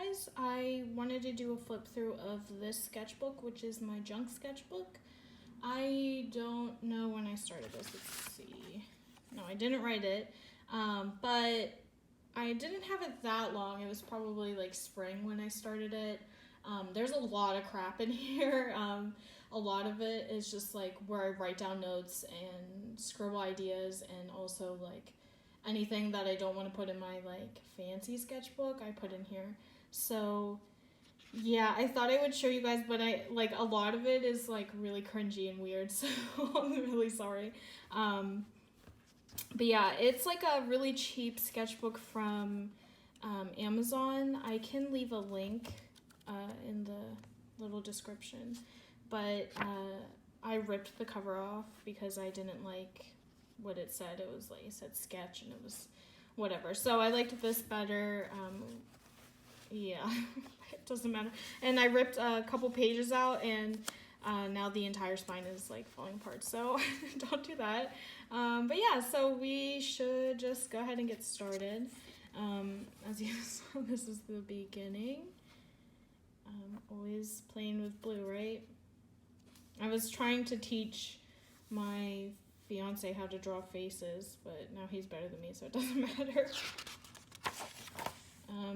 guys, I wanted to do a flip through of this sketchbook, which is my Junk Sketchbook. I don't know when I started this. Let's see. No, I didn't write it, but I didn't have it that long. It was probably like spring when I started it. There's a lot of crap in here. A lot of it is just like where I write down notes and scribble ideas, and also like anything that I don't want to put in my like fancy sketchbook, I put in here. So yeah, I thought I would show you guys, but I like a lot of it is like really cringy and weird, so I'm really sorry. But yeah, it's like a really cheap sketchbook from Amazon. I can leave a link in the little description, but I ripped the cover off because I didn't like what it said. It was like, it said sketch and it was whatever. So I liked this better. Yeah, it doesn't matter. And I ripped a couple pages out, and now the entire spine is like falling apart. So don't do that. But yeah, so we should just go ahead and get started. As you saw, this is the beginning. Always playing with blue, right? I was trying to teach my fiance how to draw faces, but now he's better than me, so it doesn't matter.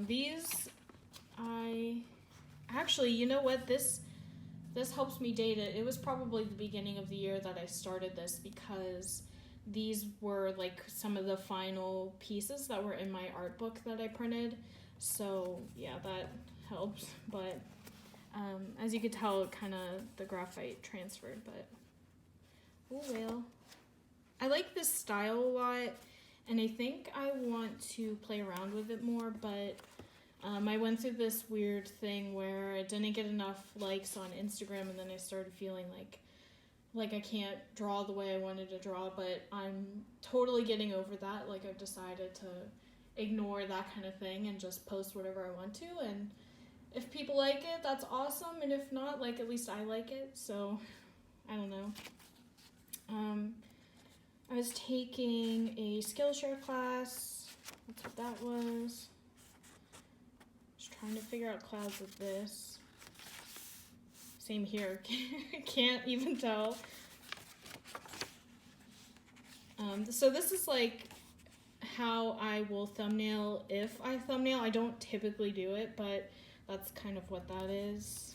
These, actually, you know what? This helps me date it. It was probably the beginning of the year that I started this, because these were like some of the final pieces that were in my art book that I printed. So yeah, that helps. But as you could tell, kind of the graphite transferred, but oh well. I like this style a lot, and I think I want to play around with it more, but I went through this weird thing where I didn't get enough likes on Instagram, and then I started feeling like I can't draw the way I wanted to draw, but I'm totally getting over that. Like, I've decided to ignore that kind of thing and just post whatever I want to, and if people like it, that's awesome, and if not, like, at least I like it, so I don't know. I was taking a Skillshare class. That's what that was. Just trying to figure out clouds with this. Same here. Can't even tell. So this is like how I will thumbnail if I thumbnail. I don't typically do it, but that's kind of what that is.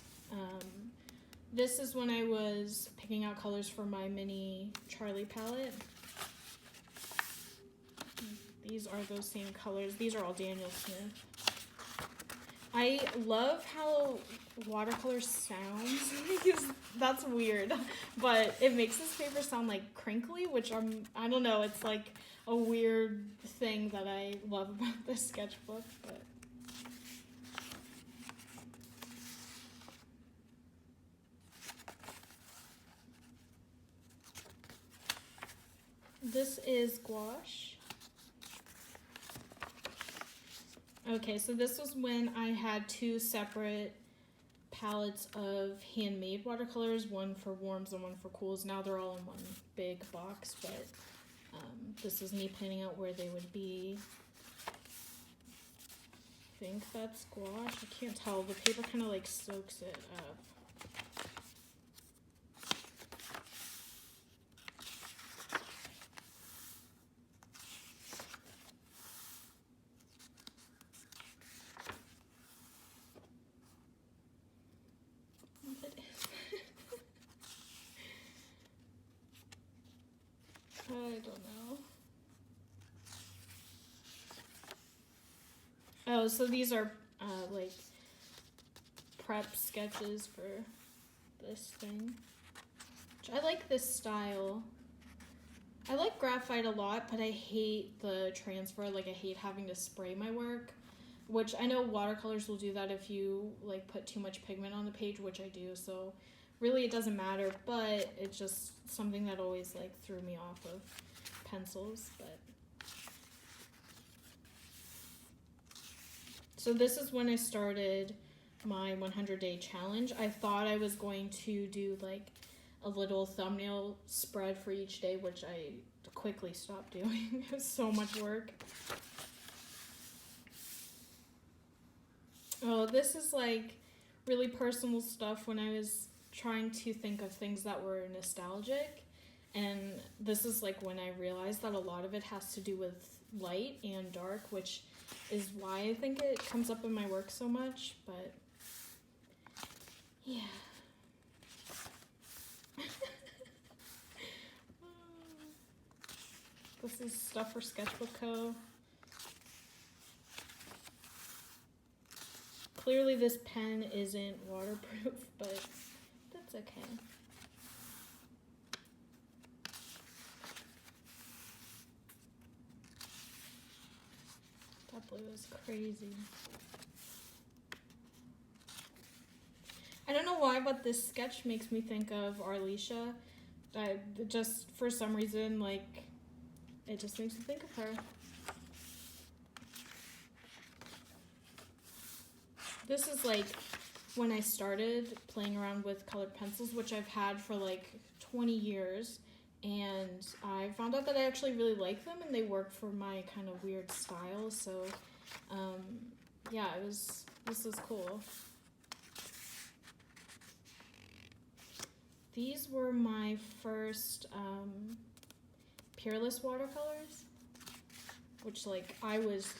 This is when I was picking out colors for my mini Charlie palette. These are those same colors. These are all Daniel Smith. I love how watercolor sounds. That's weird, but it makes this paper sound like crinkly, which I don't know, it's like a weird thing that I love about this sketchbook. But this is gouache. Okay, so this was when I had two separate palettes of handmade watercolors, one for warms and one for cools. Now they're all in one big box, but this is me planning out where they would be. I think that's gouache. I can't tell. The paper kind of like soaks it up. I don't know. Oh, so these are like prep sketches for this thing. I like this style. I like graphite a lot, but I hate the transfer. Like, I hate having to spray my work, which I know watercolors will do that if you like put too much pigment on the page, which I do. So really it doesn't matter, but it's just something that always like threw me off of pencils. But so this is when I started my 100-day challenge. I thought I was going to do like a little thumbnail spread for each day, which I quickly stopped doing. It was so much work. Oh, this is like really personal stuff when I was trying to think of things that were nostalgic. And this is like when I realized that a lot of it has to do with light and dark, which is why I think it comes up in my work so much. But yeah. This is stuff for Sketchbook Co. Clearly this pen isn't waterproof, but that's okay. That blue is crazy. I don't know why, but this sketch makes me think of Arlisha. Just for some reason, like, it just makes me think of her. This is like when I started playing around with colored pencils, which I've had for like 20 years. And I found out that I actually really like them and they work for my kind of weird style. So, yeah, this was cool. These were my first Peerless watercolors, which like I was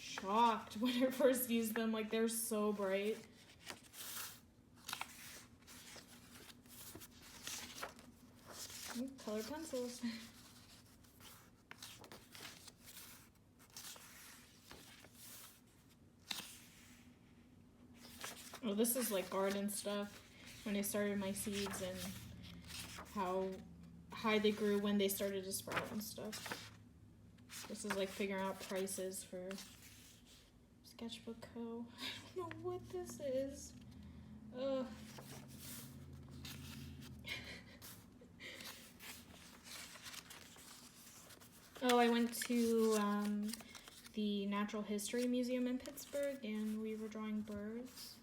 shocked when I first used them. Like they're so bright. Color pencils. Oh, this is like garden stuff. When I started my seeds and how high they grew when they started to sprout and stuff. This is like figuring out prices for Sketchbook Co. I don't know what this is. Ugh. Oh, I went to the Natural History Museum in Pittsburgh and we were drawing birds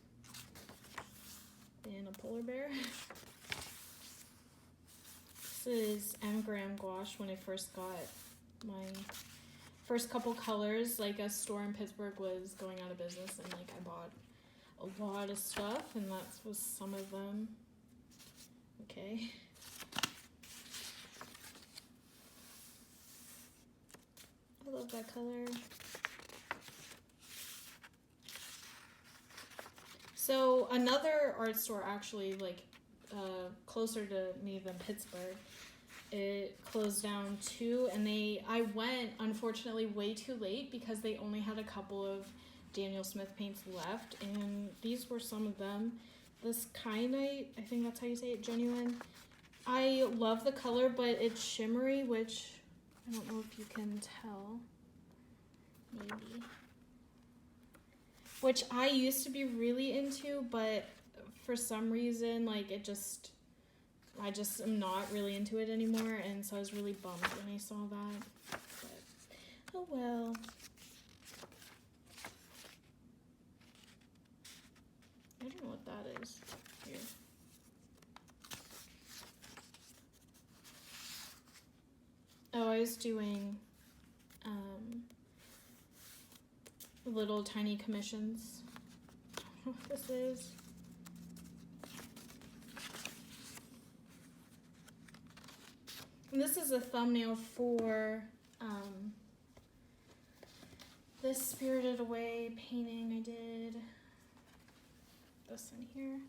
and a polar bear. This is M-gram gouache when I first got my first couple colors. Like a store in Pittsburgh was going out of business and like I bought a lot of stuff and that was some of them. Okay. I love that color. So another art store actually like closer to me than Pittsburgh, it closed down too, and I went unfortunately way too late because they only had a couple of Daniel Smith paints left, and these were some of them. This Kyanite, I think that's how you say it, Genuine. I love the color, but it's shimmery, which I don't know if you can tell. Maybe. Which I used to be really into, but for some reason, like I just am not really into it anymore, and so I was really bummed when I saw that. But, oh well. I don't know what that is. Here. Oh, I was doing little tiny commissions. I don't know what this is. And this is a thumbnail for this Spirited Away painting I did. This one here.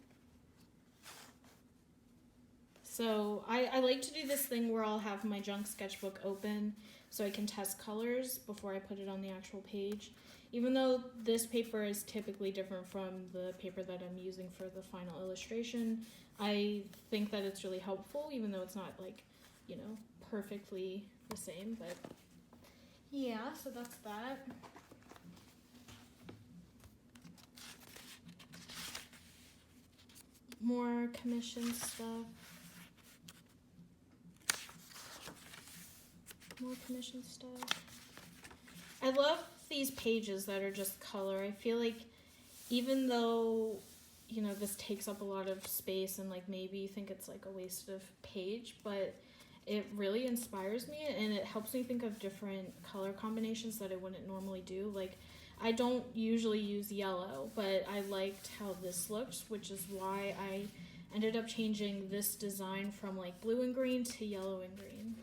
So I like to do this thing where I'll have my Junk Sketchbook open so I can test colors before I put it on the actual page. Even though this paper is typically different from the paper that I'm using for the final illustration, I think that it's really helpful, even though it's not like, you know, perfectly the same. But yeah, so that's that. More commission stuff. More commission stuff. I love these pages that are just color. I feel like even though, you know, this takes up a lot of space and like maybe you think it's like a waste of page, but it really inspires me and it helps me think of different color combinations that I wouldn't normally do. Like I don't usually use yellow, but I liked how this looked, which is why I ended up changing this design from like blue and green to yellow and green.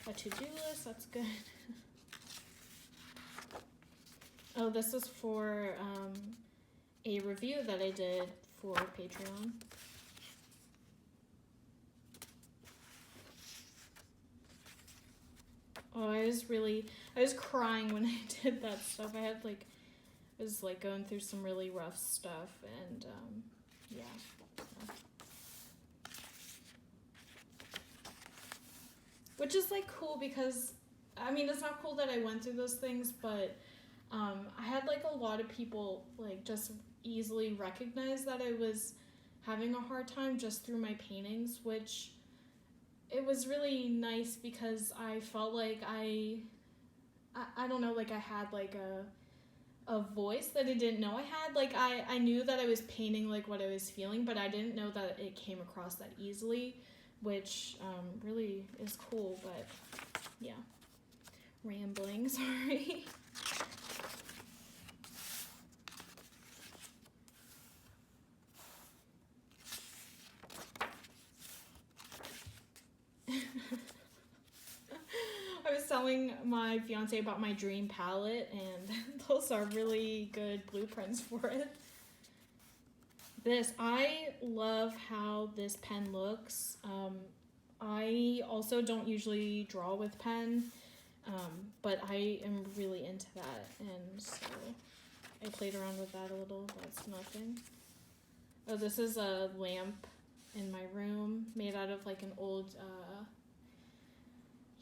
A to-do list, that's good. Oh, this is for a review that I did for Patreon. Oh, I was crying when I did that stuff. I was like going through some really rough stuff, and yeah. Which is like cool because, I mean, it's not cool that I went through those things, but I had like a lot of people like just easily recognize that I was having a hard time just through my paintings, which it was really nice because I felt like I don't know, like I had like a voice that I didn't know I had. Like I knew that I was painting like what I was feeling, but I didn't know that it came across that easily, which really is cool. But yeah, rambling, sorry. I was telling my fiance about my dream palette, and those are really good blueprints for it. I love how this pen looks. I also don't usually draw with pen, but I am really into that, and so I played around with that a little. That's nothing. Oh, this is a lamp in my room made out of like an old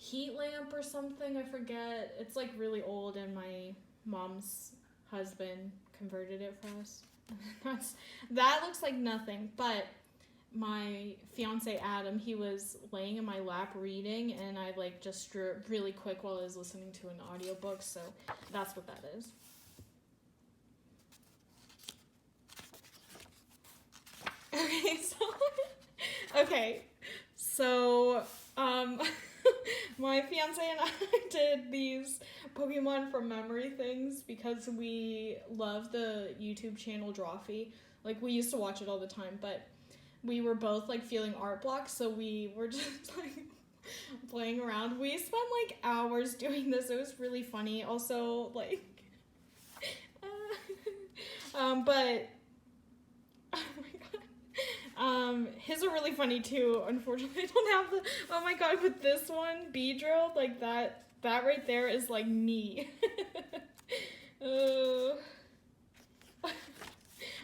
heat lamp or something, I forget. It's like really old, and my mom's husband converted it for us. That looks like nothing, but my fiance Adam, he was laying in my lap reading, and I like just drew it really quick while I was listening to an audiobook, so that's what that is. Okay, so my fiance and I did these Pokemon from memory things because we love the YouTube channel Drawfee. Like, we used to watch it all the time, but we were both like feeling art blocks, so we were just like playing around. We spent like hours doing this. It was really funny. Also, like, but oh my god, his are really funny too. Unfortunately, I don't have the. Oh my god, with this one, Beedrill, like that right there is like me.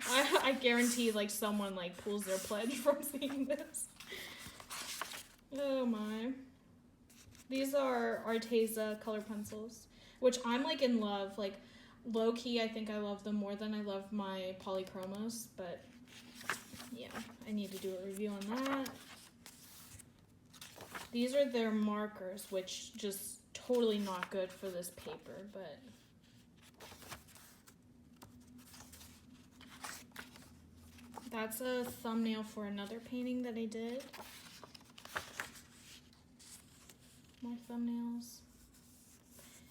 I guarantee like someone like pulls their pledge from seeing this. Oh my. These are Arteza color pencils, which I'm like in love. Like, low key, I think I love them more than I love my polychromos, but yeah, I need to do a review on that. These are their markers, which just totally not good for this paper, but that's a thumbnail for another painting that I did. More thumbnails.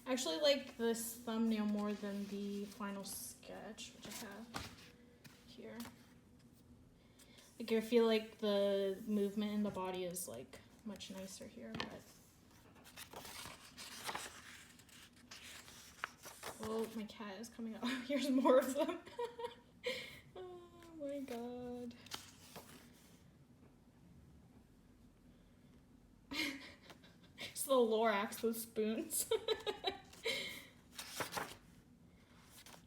I actually like this thumbnail more than the final sketch, which I have here. Like, I feel like the movement in the body is like much nicer here, but oh, my cat is coming out. Here's more of them. Oh my god. It's the Lorax with spoons.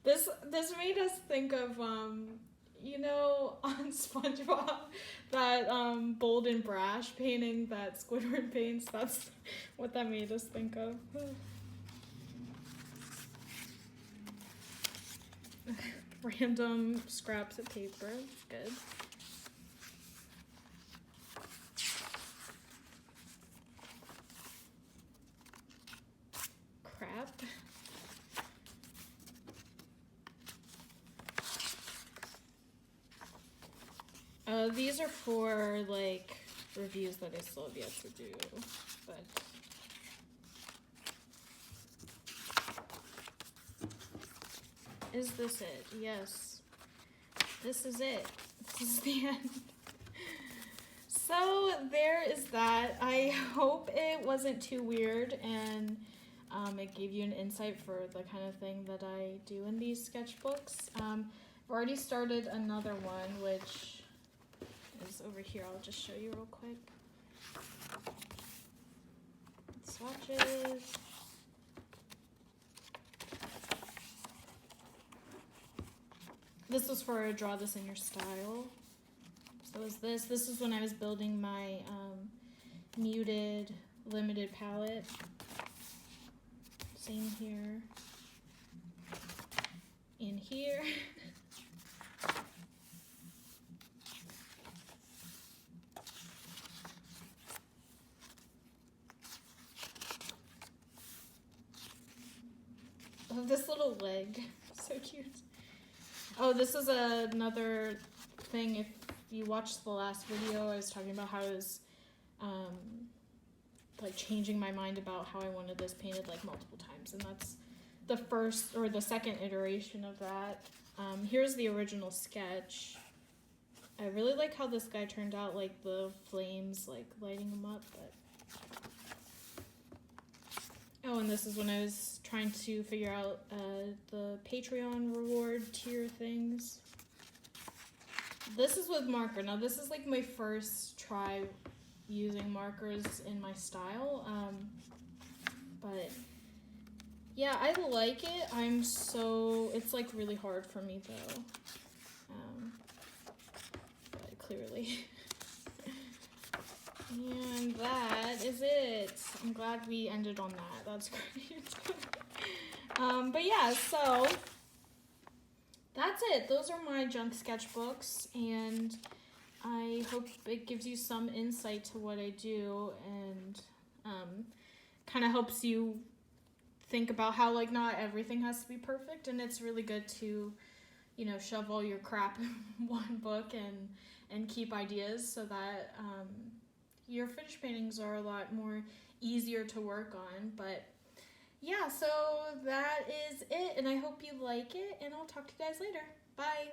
This made us think of you know, on SpongeBob, that bold and brash painting that Squidward paints. That's what that made us think of. Random scraps of paper. Good. Crap. These are for like reviews that I still have yet to do, but Is this it? Yes. This is it. This is the end. So there is that. I hope it wasn't too weird and it gave you an insight for the kind of thing that I do in these sketchbooks. I've already started another one, which is over here. I'll just show you real quick. Swatches. This was for draw this in your style. So is this. This is when I was building my muted limited palette. Same here. In here. Oh, this little leg. So cute. Oh, this is another thing. If you watched the last video, I was talking about how I was like changing my mind about how I wanted this painted like multiple times, and that's the first or the second iteration of that. Here's the original sketch. I really like how this guy turned out, like the flames like lighting him up. But oh, and this is when I was trying to figure out the Patreon reward tier things. This is with marker. Now this is like my first try using markers in my style. But yeah, I like it. It's like really hard for me though. But clearly. And that is it. I'm glad we ended on that. That's great. But yeah, so that's it. Those are my junk sketchbooks, and I hope it gives you some insight to what I do, and kind of helps you think about how like not everything has to be perfect, and it's really good to, you know, shove all your crap in one book and keep ideas so that your finished paintings are a lot more easier to work on. But yeah, so that is it, and I hope you like it, and I'll talk to you guys later. Bye!